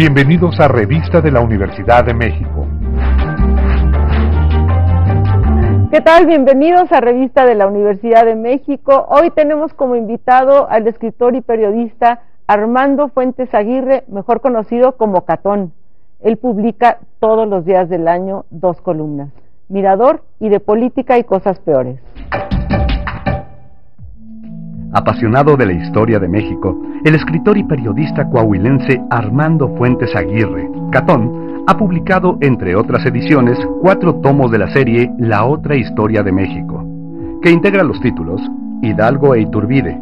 Bienvenidos a Revista de la Universidad de México. ¿Qué tal? Bienvenidos a Revista de la Universidad de México. Hoy tenemos como invitado al escritor y periodista Armando Fuentes Aguirre, mejor conocido como Catón. Él publica todos los días del año 2 columnas, Mirador y de política y cosas peores. Apasionado de la historia de México, el escritor y periodista coahuilense Armando Fuentes Aguirre, Catón, ha publicado, entre otras ediciones, 4 tomos de la serie La Otra Historia de México, que integra los títulos Hidalgo e Iturbide,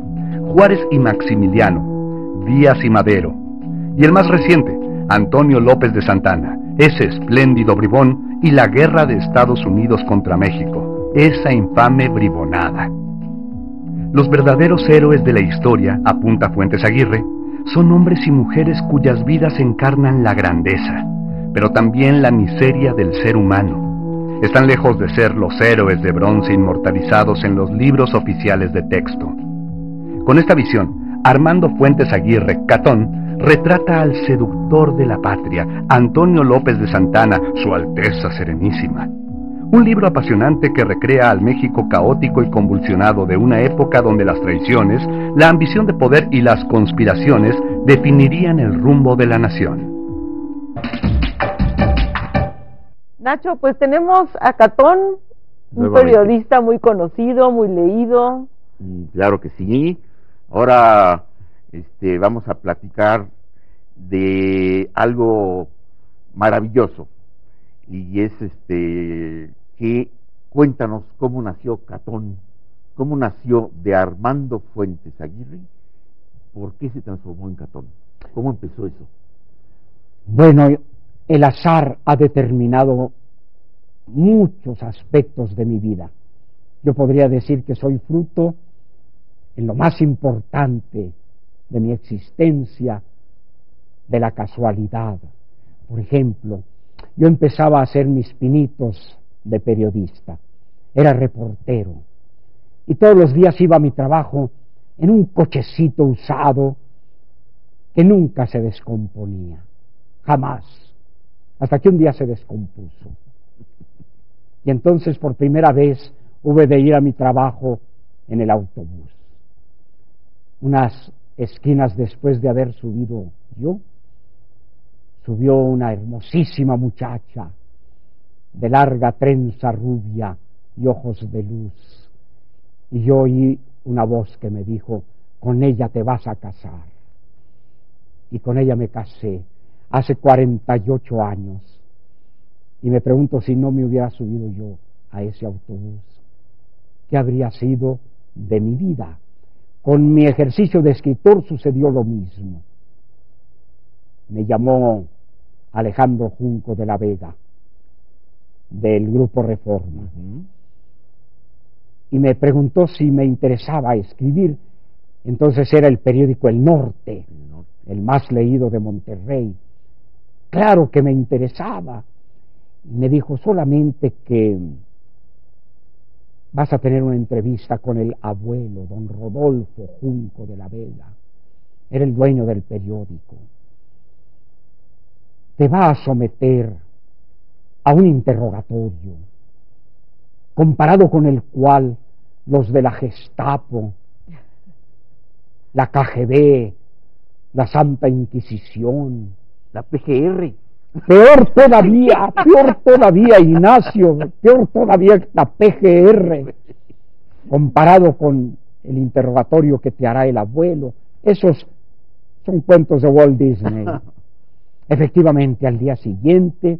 Juárez y Maximiliano, Díaz y Madero, y el más reciente, Antonio López de Santana, ese espléndido bribón y la guerra de Estados Unidos contra México, esa infame bribonada. Los verdaderos héroes de la historia, apunta Fuentes Aguirre, son hombres y mujeres cuyas vidas encarnan la grandeza, pero también la miseria del ser humano. Están lejos de ser los héroes de bronce inmortalizados en los libros oficiales de texto. Con esta visión, Armando Fuentes Aguirre, Catón, retrata al seductor de la patria, Antonio López de Santana, Su Alteza Serenísima. Un libro apasionante que recrea al México caótico y convulsionado de una época donde las traiciones, la ambición de poder y las conspiraciones definirían el rumbo de la nación. Nacho, pues tenemos a Catón, un periodista muy conocido, muy leído. Claro que sí. Ahora vamos a platicar de algo maravilloso. Y es que cuéntanos cómo nació Catón, cómo nació de Armando Fuentes Aguirre, por qué se transformó en Catón, cómo empezó eso. Bueno, el azar ha determinado muchos aspectos de mi vida. Yo podría decir que soy fruto, en lo más importante de mi existencia, de la casualidad. Por ejemplo, yo empezaba a hacer mis pinitos de periodista, era reportero, y todos los días iba a mi trabajo en un cochecito usado que nunca se descomponía, jamás, hasta que un día se descompuso. Y entonces por primera vez hube de ir a mi trabajo en el autobús. Unas esquinas después de haber subido yo, subió una hermosísima muchacha de larga trenza rubia y ojos de luz, y yo oí una voz que me dijo: con ella te vas a casar. Y con ella me casé hace 48 años, y me pregunto, si no me hubiera subido yo a ese autobús, ¿qué habría sido de mi vida? Con mi ejercicio de escritor sucedió lo mismo. Me llamó Alejandro Junco de la Vega, del Grupo Reforma, y me preguntó si me interesaba escribir. Entonces era el periódico El Norte, el más leído de Monterrey. Claro que me interesaba. Y me dijo: solamente que vas a tener una entrevista con el abuelo, don Rodolfo Junco de la Vega. Era el dueño del periódico. Te va a someter a un interrogatorio, comparado con el cual los de la Gestapo, la KGB, la Santa Inquisición, La PGR, peor todavía, Ignacio, peor todavía la PGR, comparado con el interrogatorio que te hará el abuelo. Esos son cuentos de Walt Disney. Efectivamente, al día siguiente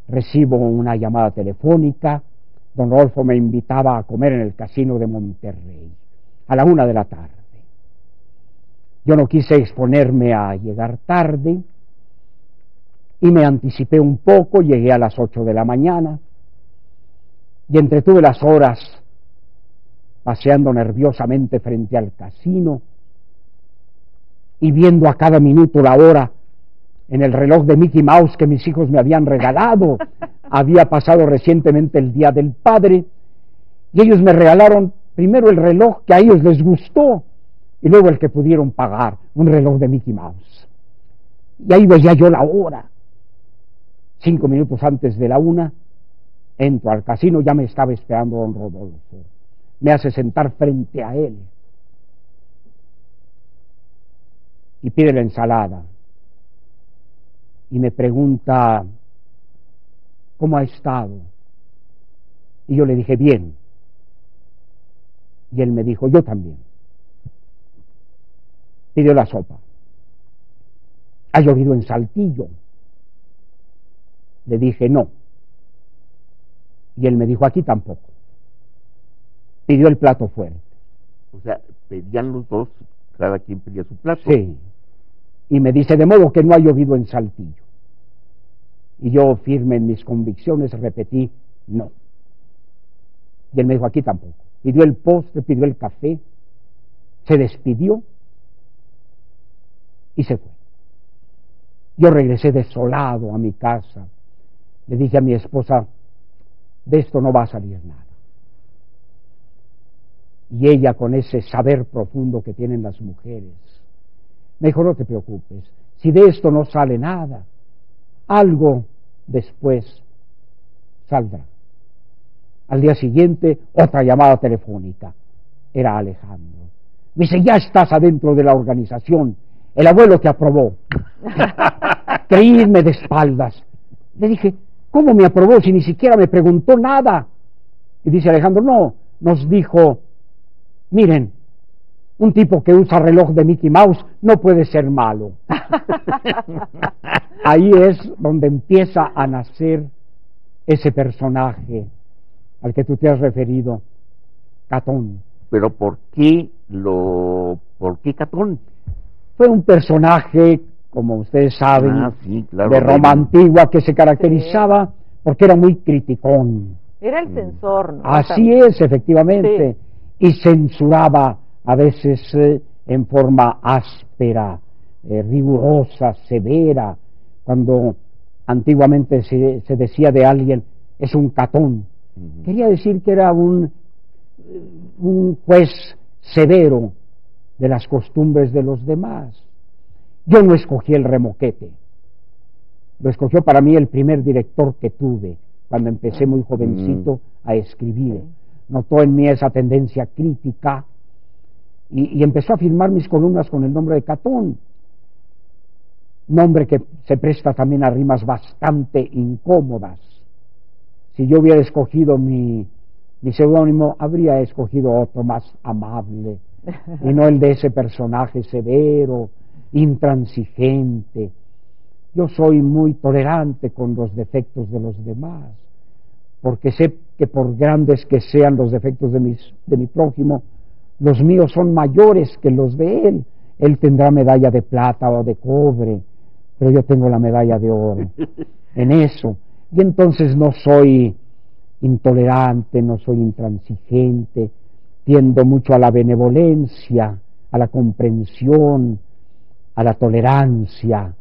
recibo una llamada telefónica. Don Rodolfo me invitaba a comer en el casino de Monterrey a la 1 de la tarde. Yo no quise exponerme a llegar tarde y me anticipé un poco. Llegué a las 8 de la mañana y entretuve las horas paseando nerviosamente frente al casino y viendo a cada minuto la hora en el reloj de Mickey Mouse que mis hijos me habían regalado. Había pasado recientemente el Día del Padre y ellos me regalaron primero el reloj que a ellos les gustó y luego el que pudieron pagar, un reloj de Mickey Mouse. Y ahí veía yo la hora. 5 minutos antes de la 1, entro al casino, ya me estaba esperando don Rodolfo. Me hace sentar frente a él y pide la ensalada y me pregunta cómo ha estado, y yo le dije bien, y él me dijo yo también. Pidió la sopa. ¿Ha llovido en Saltillo? Le dije no, y él me dijo aquí tampoco. Pidió el plato fuerte. O sea, pedían los dos, cada quien pedía su plato. Sí. Y me dice, de modo que no ha llovido en Saltillo. Y yo, firme en mis convicciones, repetí, no. Y él me dijo, aquí tampoco. Pidió el postre, pidió el café, se despidió y se fue. Yo regresé desolado a mi casa. Le dije a mi esposa, de esto no va a salir nada. Y ella, con ese saber profundo que tienen las mujeres, me dijo, no te preocupes, si de esto no sale nada, algo después saldrá. Al día siguiente, otra llamada telefónica. Era Alejandro. Me dice, ya estás adentro de la organización, el abuelo te aprobó. Creí irme de espaldas. Le dije, ¿cómo me aprobó si ni siquiera me preguntó nada? Y dice Alejandro, no, nos dijo, miren, un tipo que usa reloj de Mickey Mouse no puede ser malo. Ahí es donde empieza a nacer ese personaje al que tú te has referido, Catón. Pero ¿por qué Catón? Fue un personaje, como ustedes saben, sí, claro, de Roma antigua, que se caracterizaba porque era muy criticón. Era el censor, ¿no? Así es, efectivamente. Sí. Y censuraba a veces en forma áspera, rigurosa, severa, cuando antiguamente se decía de alguien, es un catón. Quería decir que era un juez severo de las costumbres de los demás. Yo no escogí el remoquete, lo escogió para mí el primer director que tuve, cuando empecé muy jovencito a escribir. Notó en mí esa tendencia crítica y empezó a firmar mis columnas con el nombre de Catón, nombre que se presta también a rimas bastante incómodas. Si yo hubiera escogido mi seudónimo, habría escogido otro más amable, y no el de ese personaje severo, intransigente. Yo soy muy tolerante con los defectos de los demás, porque sé que por grandes que sean los defectos de mi prójimo, los míos son mayores que los de él. Él tendrá medalla de plata o de cobre, pero yo tengo la medalla de oro en eso. Y entonces no soy intolerante, no soy intransigente, tiendo mucho a la benevolencia, a la comprensión, a la tolerancia.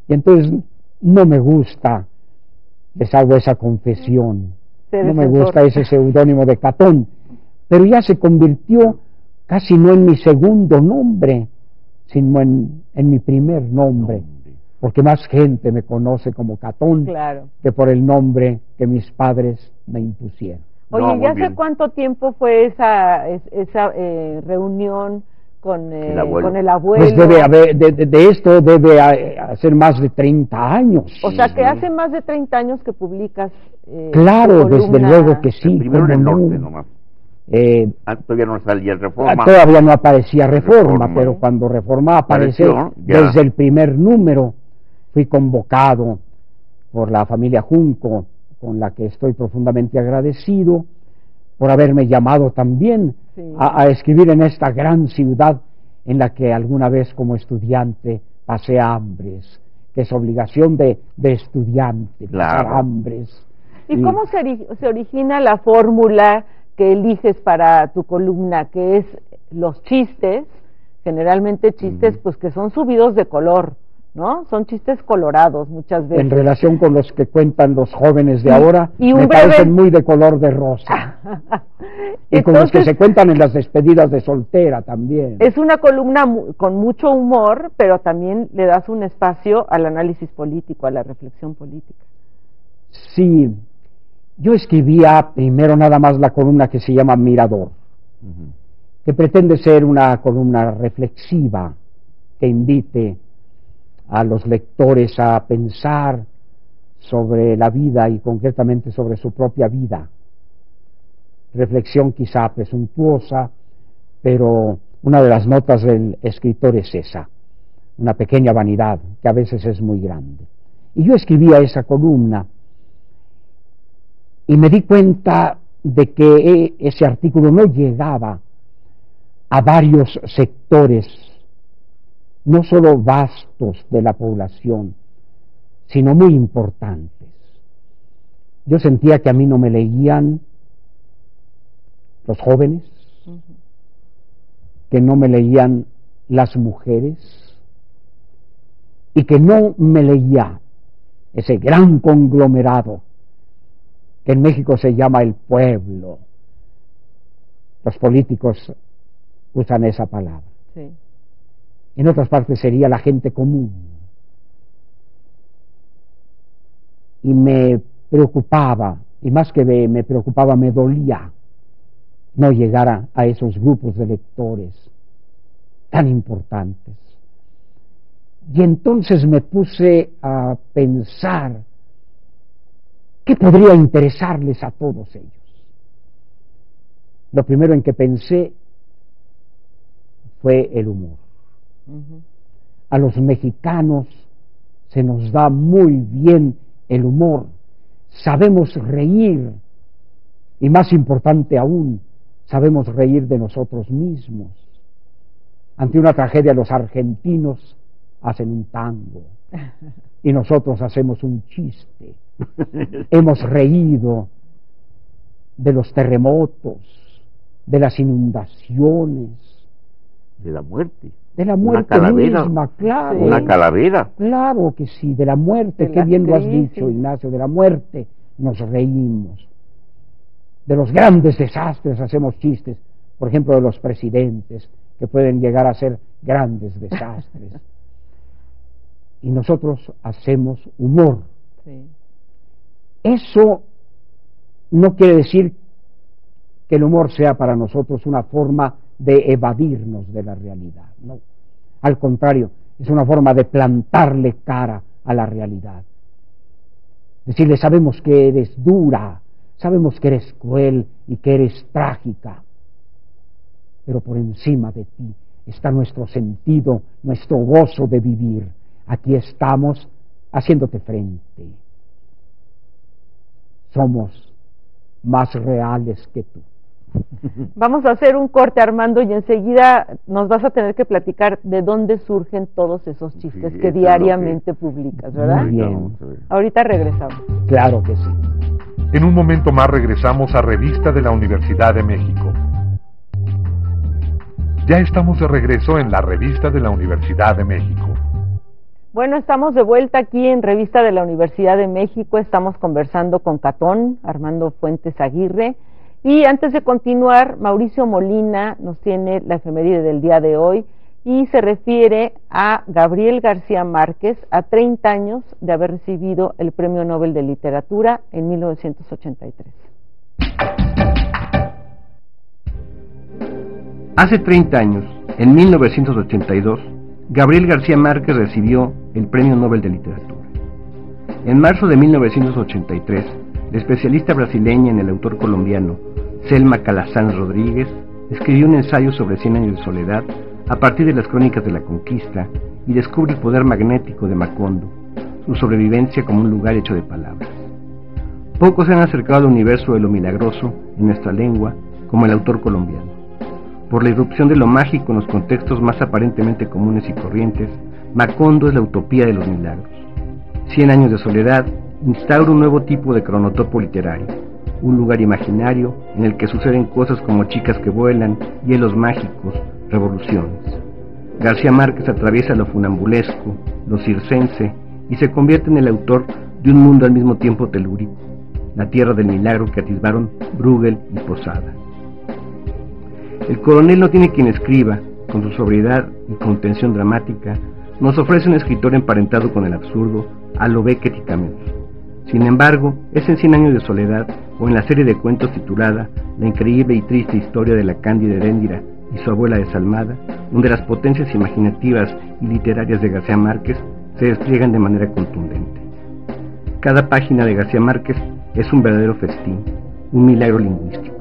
Y entonces no me gusta, les hago esa confesión, no me gusta ese seudónimo de Catón, pero ya se convirtió casi no en mi segundo nombre, sino en mi primer nombre, porque más gente me conoce como Catón, claro, que por el nombre que mis padres me impusieron. Oye, ¿ya hace cuánto tiempo fue esa reunión con el abuelo? Pues debe haber, de esto debe hacer más de 30 años. O sea, que hace más de 30 años que publicas. Claro, desde luego que sí. Primero en el norte nomás. Todavía no salía Reforma. Todavía no aparecía Reforma, pero cuando Reforma apareció, desde el primer número, fui convocado por la familia Junco, con la que estoy profundamente agradecido, por haberme llamado también a escribir en esta gran ciudad en la que alguna vez como estudiante pasé hambres, que es obligación de estudiante, pasar hambres. ¿Y cómo se origina la fórmula que eliges para tu columna, que es los chistes, generalmente chistes pues que son subidos de color, ¿no? Son chistes colorados muchas veces. En relación con los que cuentan los jóvenes de ahora, me parecen muy de color de rosa. Y con los que se cuentan en las despedidas de soltera también. Es una columna con mucho humor, pero también le das un espacio al análisis político, a la reflexión política. Sí, yo escribía primero nada más la columna que se llama Mirador, que pretende ser una columna reflexiva que invite a los lectores a pensar sobre la vida y concretamente sobre su propia vida. Reflexión quizá presuntuosa, pero una de las notas del escritor es esa, una pequeña vanidad que a veces es muy grande. Y yo escribía esa columna y me di cuenta de que ese artículo no llegaba a varios sectores, no solo vastos de la población, sino muy importantes. Yo sentía que a mí no me leían los jóvenes, que no me leían las mujeres y que no me leía ese gran conglomerado que en México se llama el pueblo. Los políticos usan esa palabra. Sí. En otras partes sería la gente común. Y me preocupaba, y más que me preocupaba, me dolía no llegar a esos grupos de lectores tan importantes. Y entonces me puse a pensar qué podría interesarles a todos ellos. Lo primero en que pensé fue el humor. A los mexicanos se nos da muy bien el humor, sabemos reír y, más importante aún, sabemos reír de nosotros mismos. Ante una tragedia los argentinos hacen un tango y nosotros hacemos un chiste. Hemos reído de los terremotos, de las inundaciones, de la muerte. De la muerte misma, claro. Una calavera. Claro que sí, de la muerte, qué bien lo has dicho, Ignacio, de la muerte nos reímos. De los grandes desastres hacemos chistes, por ejemplo, de los presidentes, que pueden llegar a ser grandes desastres. Y nosotros hacemos humor. Sí. Eso no quiere decir que el humor sea para nosotros una forma de evadirnos de la realidad, no. Al contrario, es una forma de plantarle cara a la realidad. Decirle, sabemos que eres dura, sabemos que eres cruel y que eres trágica, pero por encima de ti está nuestro sentido, nuestro gozo de vivir. Aquí estamos haciéndote frente. Somos más reales que tú. Vamos a hacer un corte, Armando, y enseguida nos vas a tener que platicar de dónde surgen todos esos chistes que diariamente publicas, ¿verdad? Muy bien. Ahorita regresamos. Claro que sí. En un momento más regresamos a Revista de la Universidad de México. Ya estamos de regreso en la Revista de la Universidad de México. Bueno, estamos de vuelta aquí en Revista de la Universidad de México. Estamos conversando con Catón, Armando Fuentes Aguirre. Y antes de continuar, Mauricio Molina nos tiene la efeméride del día de hoy y se refiere a Gabriel García Márquez, a 30 años de haber recibido el Premio Nobel de Literatura en 1983. Hace 30 años, en 1982, Gabriel García Márquez recibió el Premio Nobel de Literatura. En marzo de 1983, la especialista brasileña en el autor colombiano Selma Calasanz Rodríguez escribió un ensayo sobre 100 años de soledad a partir de las crónicas de la conquista y descubre el poder magnético de Macondo, su sobrevivencia como un lugar hecho de palabras. Pocos se han acercado al universo de lo milagroso en nuestra lengua como el autor colombiano. Por la irrupción de lo mágico en los contextos más aparentemente comunes y corrientes, Macondo es la utopía de los milagros. 100 años de soledad instaura un nuevo tipo de cronotopo literario, un lugar imaginario en el que suceden cosas como chicas que vuelan, hielos mágicos, revoluciones. García Márquez atraviesa lo funambulesco, lo circense, y se convierte en el autor de un mundo al mismo tiempo telúrico, la tierra del milagro que atisbaron Bruegel y Posada. El coronel no tiene quien escriba, con su sobriedad y contención dramática, nos ofrece un escritor emparentado con el absurdo, a lo Beckett y Camus. Sin embargo, es en Cien años de soledad, o en la serie de cuentos titulada La increíble y triste historia de la cándida Heréndira y su abuela desalmada, donde las potencias imaginativas y literarias de García Márquez se despliegan de manera contundente. Cada página de García Márquez es un verdadero festín, un milagro lingüístico.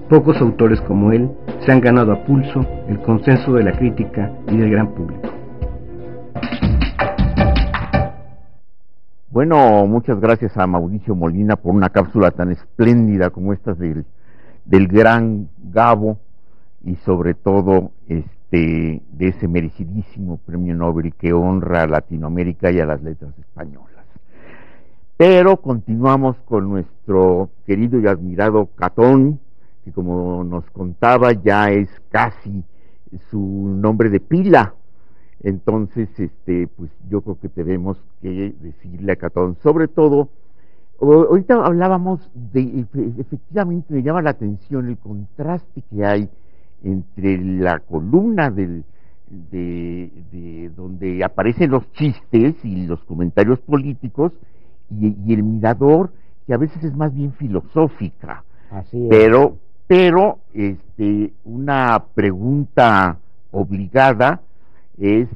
Pocos autores como él se han ganado a pulso el consenso de la crítica y del gran público. Bueno, muchas gracias a Mauricio Molina por una cápsula tan espléndida como esta del gran Gabo, y sobre todo de ese merecidísimo premio Nobel que honra a Latinoamérica y a las letras españolas. Pero continuamos con nuestro querido y admirado Catón, que como nos contaba ya es casi su nombre de pila. Entonces, pues yo creo que tenemos que decirle a Catón, sobre todo, ahorita hablábamos efectivamente me llama la atención el contraste que hay entre la columna de donde aparecen los chistes y los comentarios políticos y el Mirador, que a veces es más bien filosófica. Así es. Pero una pregunta obligada es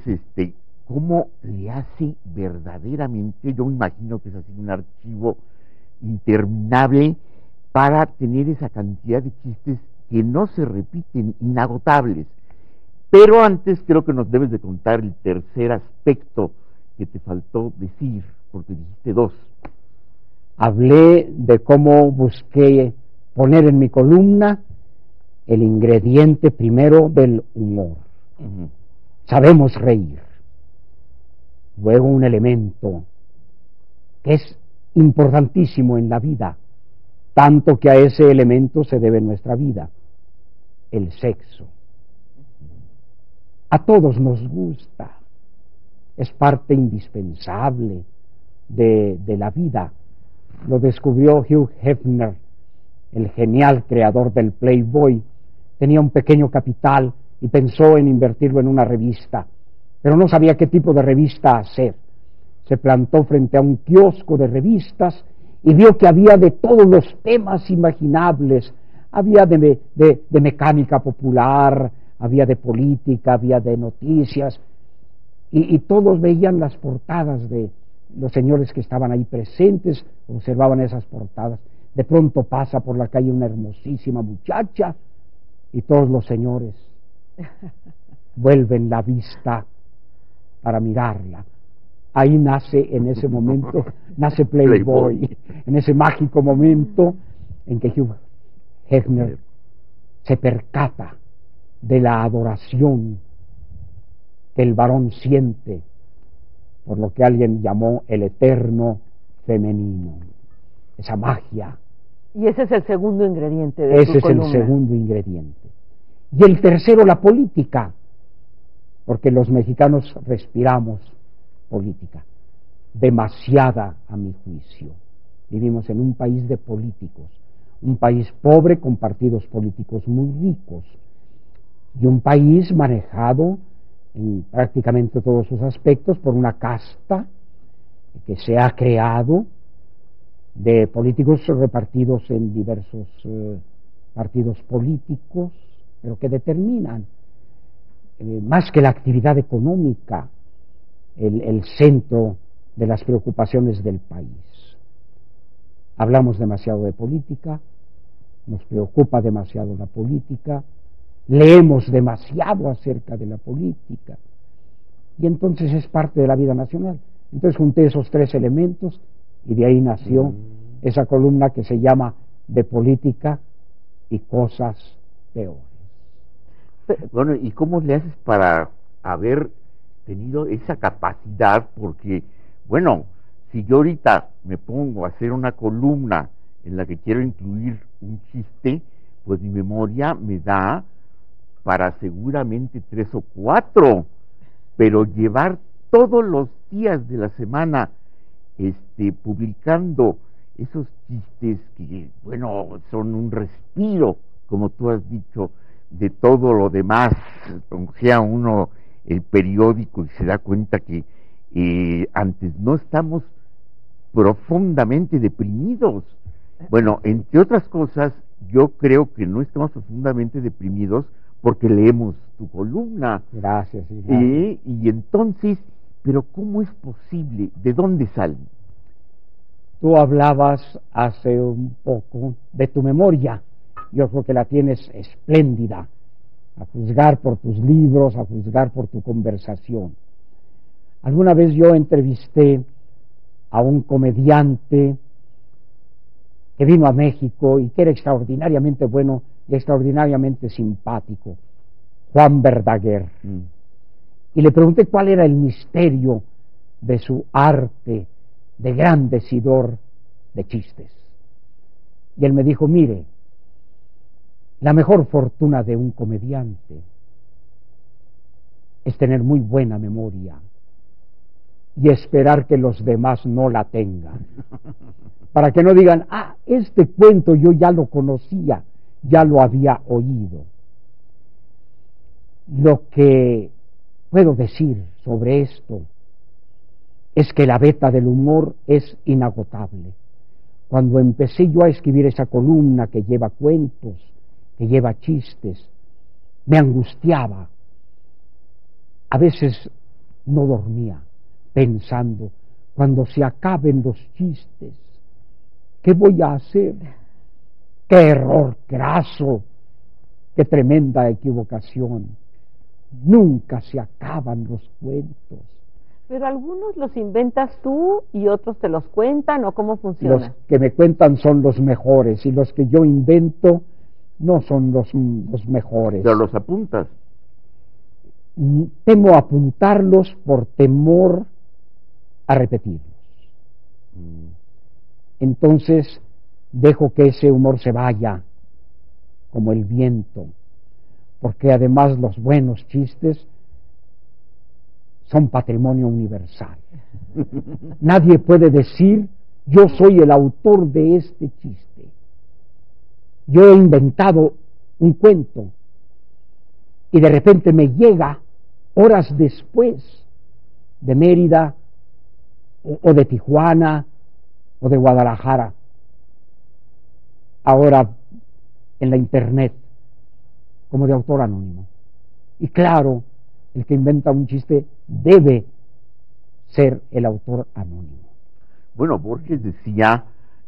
cómo le hace verdaderamente, yo me imagino que es así un archivo interminable para tener esa cantidad de chistes que no se repiten, inagotables. Pero antes creo que nos debes de contar el tercer aspecto que te faltó decir, porque dijiste dos. Hablé de cómo busqué poner en mi columna el ingrediente primero del humor. Uh-huh. Sabemos reír. Luego un elemento que es importantísimo en la vida, tanto que a ese elemento se debe nuestra vida, el sexo. A todos nos gusta, es parte indispensable de la vida. Lo descubrió Hugh Hefner, el genial creador del Playboy. Tenía un pequeño capital y pensó en invertirlo en una revista, pero no sabía qué tipo de revista hacer. Se plantó frente a un kiosco de revistas y vio que había de todos los temas imaginables. Había de mecánica popular, había de política, había de noticias, y todos veían las portadas de los señores que estaban ahí presentes, observaban esas portadas. De pronto pasa por la calle una hermosísima muchacha y todos los señores vuelven la vista para mirarla. Ahí nace, en ese momento, nace Playboy, en ese mágico momento en que Hugh Hefner se percata de la adoración que el varón siente por lo que alguien llamó el eterno femenino, esa magia. Y ese es el segundo ingrediente de tu columna. Ese es el segundo ingrediente. Y el tercero, la política, porque los mexicanos respiramos política, demasiada a mi juicio. Vivimos en un país de políticos, un país pobre con partidos políticos muy ricos, y un país manejado en prácticamente todos sus aspectos por una casta que se ha creado de políticos repartidos en diversos partidos políticos, pero que determinan, más que la actividad económica, el centro de las preocupaciones del país. Hablamos demasiado de política, nos preocupa demasiado la política, leemos demasiado acerca de la política, y entonces es parte de la vida nacional. Entonces junté esos tres elementos y de ahí nació esa columna que se llama De política y cosas peores. Bueno, ¿y cómo le haces para haber tenido esa capacidad? Porque, bueno, si yo ahorita me pongo a hacer una columna en la que quiero incluir un chiste, pues mi memoria me da para seguramente 3 o 4, pero llevar todos los días de la semana publicando esos chistes que, bueno, son un respiro, como tú has dicho, de todo lo demás. Ojea uno el periódico y se da cuenta que antes no estamos profundamente deprimidos. Bueno, entre otras cosas, yo creo que no estamos profundamente deprimidos porque leemos tu columna. Gracias. Gracias. Y entonces, pero ¿cómo es posible? ¿De dónde salen? Tú hablabas hace un poco de tu memoria. Yo creo que la tienes espléndida, a juzgar por tus libros, a juzgar por tu conversación. Alguna vez yo entrevisté a un comediante que vino a México y que era extraordinariamente bueno y extraordinariamente simpático, Juan Verdaguer. Y le pregunté cuál era el misterio de su arte de gran decidor de chistes. Y él me dijo, mire, la mejor fortuna de un comediante es tener muy buena memoria y esperar que los demás no la tengan, para que no digan, este cuento yo ya lo conocía, ya lo había oído. Lo que puedo decir sobre esto es que la veta del humor es inagotable. Cuando empecé yo a escribir esa columna que lleva cuentos, que lleva chistes, me angustiaba. A veces no dormía pensando, cuando se acaben los chistes, ¿qué voy a hacer? ¡Qué error graso! ¡Qué tremenda equivocación! Nunca se acaban los cuentos. Pero algunos los inventas tú y otros te los cuentan, ¿o cómo funciona? Los que me cuentan son los mejores y los que yo invento no son los mejores. Pero los apuntas. Temo apuntarlos por temor a repetirlos. Entonces dejo que ese humor se vaya como el viento, porque además los buenos chistes son patrimonio universal. Nadie puede decir, yo soy el autor de este chiste. Yo he inventado un cuento y de repente me llega horas después de Mérida o de Tijuana o de Guadalajara, ahora en la internet, como de autor anónimo. Y claro, el que inventa un chiste debe ser el autor anónimo. Bueno, Borges decía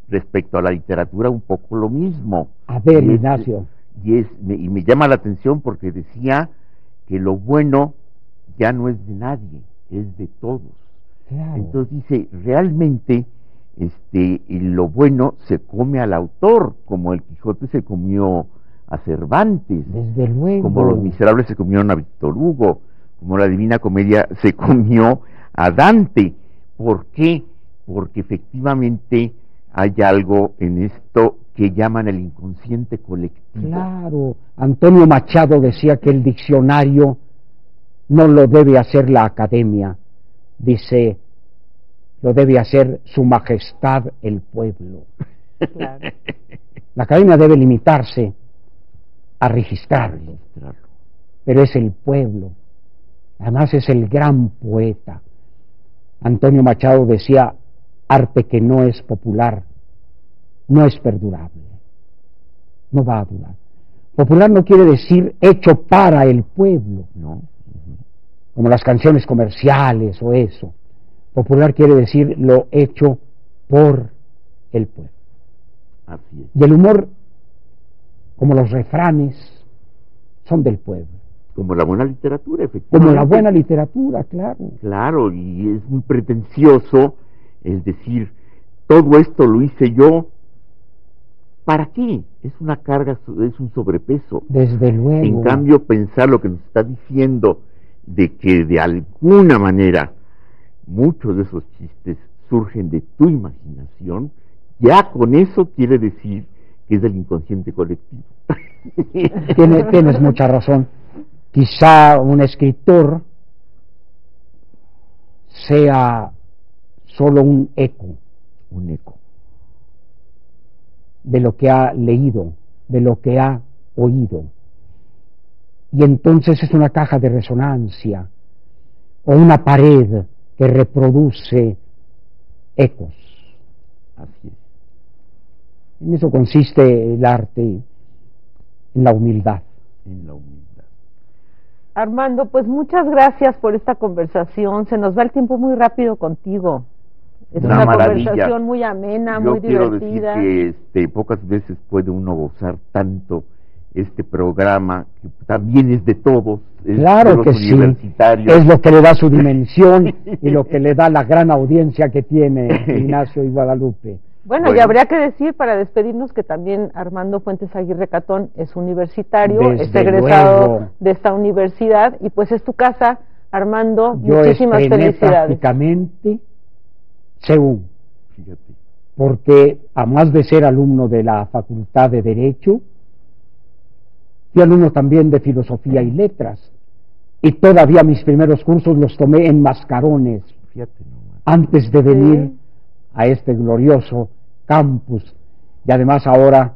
respecto a la literatura un poco lo mismo. A ver, Ignacio. Y me llama la atención porque decía que lo bueno ya no es de nadie, es de todos. Claro. Entonces dice, realmente lo bueno se come al autor, como el Quijote se comió a Cervantes, desde luego, como Los Miserables se comieron a Víctor Hugo, como la Divina Comedia se comió a Dante. ¿Por qué? Porque efectivamente hay algo en esto que llaman el inconsciente colectivo. Claro, Antonio Machado decía que el diccionario no lo debe hacer la academia, dice, lo debe hacer su majestad el pueblo. Claro. La academia debe limitarse a registrarlo, pero es el pueblo, además es el gran poeta. Antonio Machado decía, arte que no es popular, no es perdurable, no va a durar. Popular no quiere decir hecho para el pueblo, ¿no? Como las canciones comerciales o eso. Popular quiere decir lo hecho por el pueblo. Así es. Y el humor, como los refranes, son del pueblo. Como la buena literatura, efectivamente. Como la buena literatura, claro. Claro, y es muy pretencioso, es decir, todo esto lo hice yo. ¿Para qué? Es una carga, es un sobrepeso. Desde luego. En cambio, pensar lo que nos está diciendo, de que de alguna manera muchos de esos chistes surgen de tu imaginación, ya con eso quiere decir que es del inconsciente colectivo. Tienes mucha razón. Quizá un escritor sea solo un eco de lo que ha leído, de lo que ha oído. y entonces es una caja de resonancia o una pared que reproduce ecos. Así es. En eso consiste el arte, en la humildad. En la humildad. Armando, pues muchas gracias por esta conversación. Se nos va el tiempo muy rápido contigo. Es una conversación muy amena, muy divertida. Yo quiero decir que pocas veces puede uno gozar tanto este programa, que también es de todos, es claro de los que universitarios. Sí, es lo que le da su dimensión y lo que le da la gran audiencia que tiene Ignacio y Guadalupe. Bueno, y habría que decir para despedirnos que también Armando Fuentes Aguirre Catón es universitario, es egresado de esta universidad y pues es tu casa, Armando. Muchísimas felicidades. Prácticamente según, Fíjate. Porque a más de ser alumno de la Facultad de Derecho, fui alumno también de Filosofía y Letras, y todavía mis primeros cursos los tomé en Mascarones, Fíjate nomás. antes de venir a este glorioso campus, y además ahora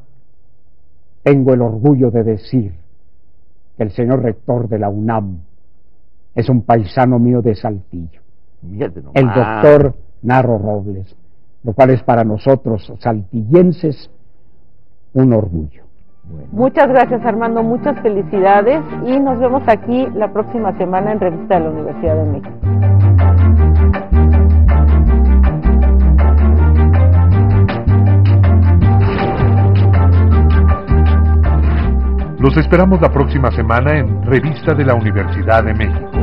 tengo el orgullo de decir que el señor rector de la UNAM es un paisano mío de Saltillo, el doctor Narro Robles, lo cual es para nosotros saltillenses un orgullo. Bueno. Muchas gracias, Armando, muchas felicidades y nos vemos aquí la próxima semana en Revista de la Universidad de México. Los esperamos la próxima semana en Revista de la Universidad de México.